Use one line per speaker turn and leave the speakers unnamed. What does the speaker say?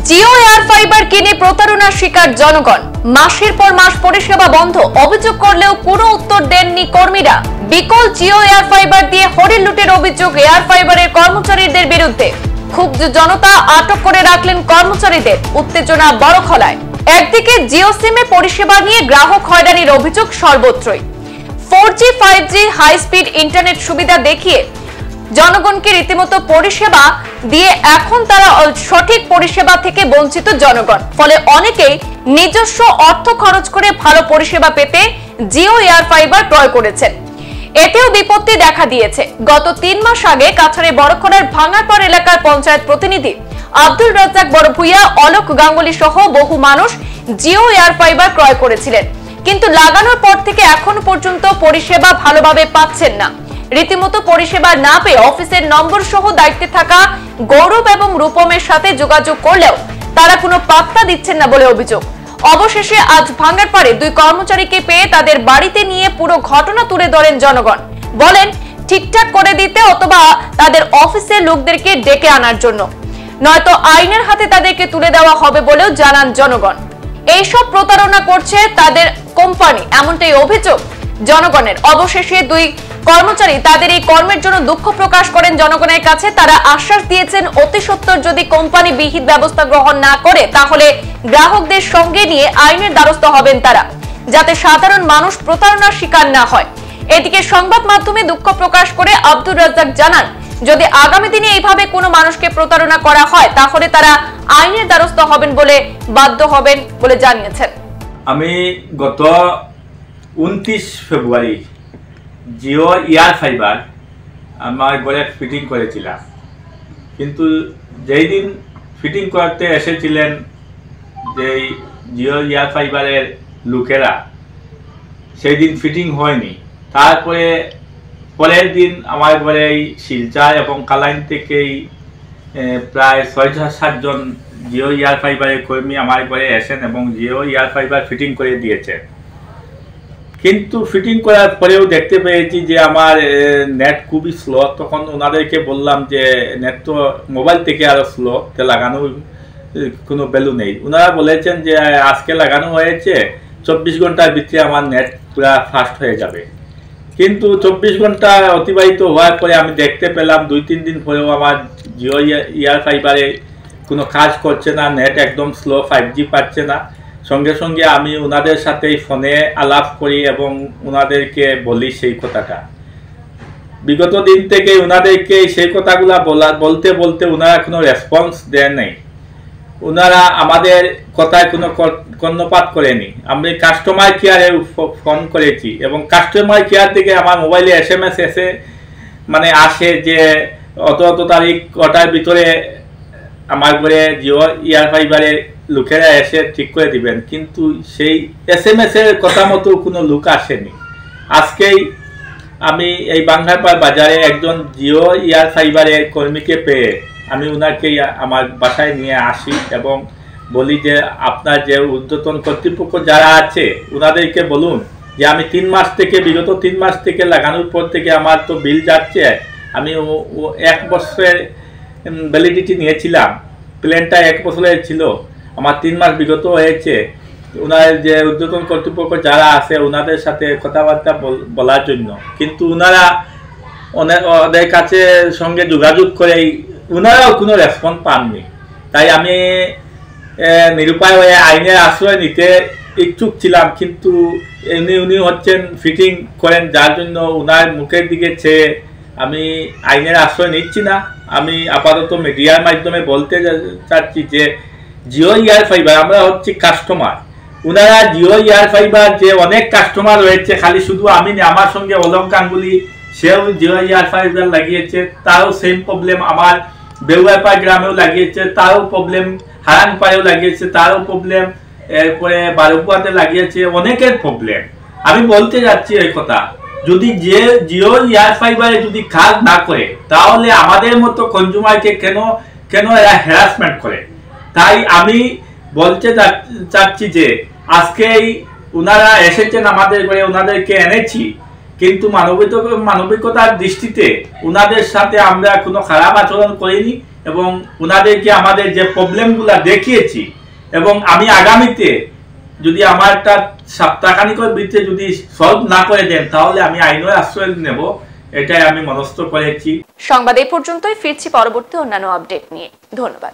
Jio air fibre কিনে প্রতারণার শিকার জনগণ। মাসের পর মাস পরিষেবা বন্ধ, অভিযোগ করলেও কোনো উত্তর দেননি কর্মীরা। বিকল জিও এয়ার ফাইবার দিয়ে হরিণ লুটের অভিযোগ এয়ার ফাইবারের কর্মচারীদের বিরুদ্ধে। ক্ষুব্ধ জনতা আটক করে রাখলেন কর্মচারীদের, উত্তেজনা বড় খলায়। একদিকে জিও সিমে পরিষেবা নিয়ে গ্রাহক হয়রানির অভিযোগ সর্বত্রই। 4G 5G high speed internet সুবিধা দেখিয়ে জনগণকে রীতিমতো পরিষেবা দিয়ে এখন তারা সঠিক পরিষেবা থেকে বঞ্চিত জনগণ। ফলে অনেকেই নিজস্ব অর্থ খরচ করে ভালো পরিষেবা পেতে জিও এয়ার ফাইবার ক্রয় করেছেন। এতেও বিপত্তি দেখা দিয়েছে। গত 3 মাস আগে কাছাড়ে বড়খড়ার ভাঙারপাড় এলাকার পঞ্চায়েত প্রতিনিধি আব্দুল রাজ্জাক বড়ভূইয়া, অলোক গাঙ্গুলি সহ বহু মানুষ জিও এয়ার ফাইবার ক্রয় করেছিলেন, কিন্তু লাগানোর পর থেকে এখনো পর্যন্ত পরিষেবা ভালোভাবে পাচ্ছেন না। রীতিমতো পরিষেবা না পেয়ে অফিসের নম্বর সহ দায়িত্বে থাকা গৌরব এবং রূপমের সাথে যোগাযোগ করলেও তারা কোনো পাত্তা দিচ্ছেন না বলে অভিযোগ। অবশেষে আজ ভাঙারপাড়ে 2 কর্মচারীকে পেয়ে তাদের বাড়িতে নিয়ে পুরো ঘটনা তুলে ধরেন জনগণ। বলেন ঠিকঠাক করে দিতে অথবা তাদের অফিসের লোকদেরকে ডেকে আনার জন্য, নয়তো আইনের হাতে তাদেরকে তুলে দেওয়া হবে বলেও জানান জনগণ। এইসব প্রতারণা করছে তাদের কোম্পানি, এমনটাই অভিযোগ জনগণের। অবশেষে 2 কর্মচারী তাদের এই কর্মের জন্য দুঃখ প্রকাশ করেন জনগণের কাছে। তারা আশ্বাস দিয়েছেন অতি সত্বর যদি কোম্পানি বিহিত ব্যবস্থা গ্রহণ না করে তাহলে গ্রাহকদের সঙ্গে নিয়ে আইনের দ্বারস্থ হবেন তারা, যাতে সাধারণ মানুষ প্রতারণার শিকার না হয়। এদিকে সংবাদ মাধ্যমে দুঃখ প্রকাশ করে আব্দুল রাজ্জাক জানান, যদি আগামী দিনে এইভাবে কোনো মানুষকে প্রতারণা করা হয় তাহলে তারা আইনের দ্বারস্থ হবেন বলে বাধ্য হবেন বলে জানিয়েছেন।
আমি গত 29 ফেব্রুয়ারি জিও এয়ার ফাইবার আমার ঘরে ফিটিং করেছিলাম, কিন্তু যেই দিন ফিটিং করতে এসেছিলেন যেই জিও এয়ার ফাইবারের লোকেরা, সেই দিন ফিটিং হয়নি। তারপরে পরের দিন আমার ঘরে এই শিলচর এবং কালাইন থেকেই প্রায় 6-7 জন জিও এয়ার ফাইবারের কর্মী আমার ঘরে এসেন এবং জিও এয়ার ফাইবার ফিটিং করে দিয়েছেন। কিন্তু ফিটিং করার পরেও দেখতে পেয়েছি যে আমার নেট খুবই স্লো। তখন ওনাদেরকে বললাম যে নেট তো মোবাইল থেকে আরও স্লো, তে লাগানোর কোনো ভ্যালু নেই। ওনারা বলেছেন যে আজকে লাগানো হয়েছে, 24 ঘন্টার ভিতরে আমার নেট পুরো ফাস্ট হয়ে যাবে। কিন্তু 24 ঘন্টা অতিবাহিত হওয়ার পরে আমি দেখতে পেলাম 2-3 দিন পরেও আমার জিও এয়ার ফাইবারে কোনো কাজ করছে না, নেট একদম স্লো, 5G পাচ্ছে না। সঙ্গে সঙ্গে আমি ওনাদের সাথে ফোনে আলাপ করি এবং ওনাদেরকে বলি সেই কথাটা। বিগত দিন থেকে ওনাদেরকে সেই কথাগুলো বলতে বলতে ওনারা কোনো রেসপন্স দেন নাই। ওনারা আমাদের কথায় কোনো কর্ণপাত করেনি। আমি কাস্টমার কেয়ারে ফোন করেছি এবং কাস্টমার কেয়ার থেকে আমার মোবাইলে SMS আসে যে অত তারিখ কটার ভিতরে আমার ঘরে জিও এয়ার ফাইবারে লোকেরা এসে ঠিক করে দিবেন, কিন্তু সেই SMS এর কথা মতো কোনো লোক আসেনি। আজকেই আমি এই ভাঙারপাড় বাজারে একজন জিও এয়ার ফাইবারের কর্মীকে পেয়ে আমি ওনাকে আমার বাসায় নিয়ে আসি এবং বলি যে আপনার যে ঊর্ধ্বতন কর্তৃপক্ষ যারা আছে ওনাদেরকে বলুন যে আমি বিগত 3 মাস থেকে লাগানোর পর থেকে আমার তো বিল যাচ্ছে। আমি 1 বছরের ভ্যালিডিটি নিয়েছিলাম, প্ল্যানটা 1 বছরের ছিল, আমার 3 মাস বিগত হয়েছে। ওনার যে ঊর্ধ্বতন কর্তৃপক্ষ যারা আছে ওনাদের সাথে কথাবার্তা বলার জন্য, কিন্তু ওনারা ওদের কাছে সঙ্গে যোগাযোগ করে ওনারাও কোনো রেসপন্স পাননি। তাই আমি নিরুপায় হয়ে আইনের আশ্রয় নিতে ইচ্ছুক ছিলাম, কিন্তু উনি হচ্ছেন ফিটিং করেন, যার জন্য ওনার মুখের দিকে চেয়ে আমি আইনের আশ্রয় নিচ্ছি না। আমি আপাতত মিডিয়ার মাধ্যমে বলতে চাচ্ছি যে জিও এয়ার ফাইবার আমরা হচ্ছি কাস্টমার। ওনারা জিও এয়ার ফাইবার যে অনেক কাস্টমার রয়েছে, খালি শুধু আমি না, আমার সঙ্গে অলোক গাঙ্গুলি সেও জিও এয়ার ফাইবার লাগিয়েছে, তারও সেম প্রবলেম। আমার বেউয়াপাড় গ্রামেও লাগিয়েছে, তারও প্রবলেম। হারানপাড়েও লাগিয়েছে, তারও প্রবলেম। এরপরে বারুপুয়াতে লাগিয়েছে, অনেকের প্রবলেম। আমি বলতে যাচ্ছি এই কথা, যদি যে জিও এয়ার ফাইবারে যদি কাজ না করে তাহলে আমাদের মতো কনজিউমারকে কেন এরা হ্যারাসমেন্ট করে। তাই আমি বলতে চাচ্ছি যে আজকেই ওনারা এসেছেন আমাদের ঘরে, ওনাদেরকে এনেছি, কিন্তু মানবিকতার দৃষ্টিতে ওনাদের সাথে আমরা কোনো খারাপ আচরণ করিনি। এবং ওনাদেরকে আমাদের যে প্রবলেমগুলো দেখিয়েছি এবং আমি আগামীতে যদি আমার একটা সপ্তাহখানিকের ভিতরে যদি সলভ না করে দেন তাহলে আমি আইনের আশ্রয় নেব, এটাই আমি মনস্থ করেছি।
সংবাদ এই পর্যন্তই, ফিরছি পরবর্তী অন্যান্য আপডেট নিয়ে। ধন্যবাদ।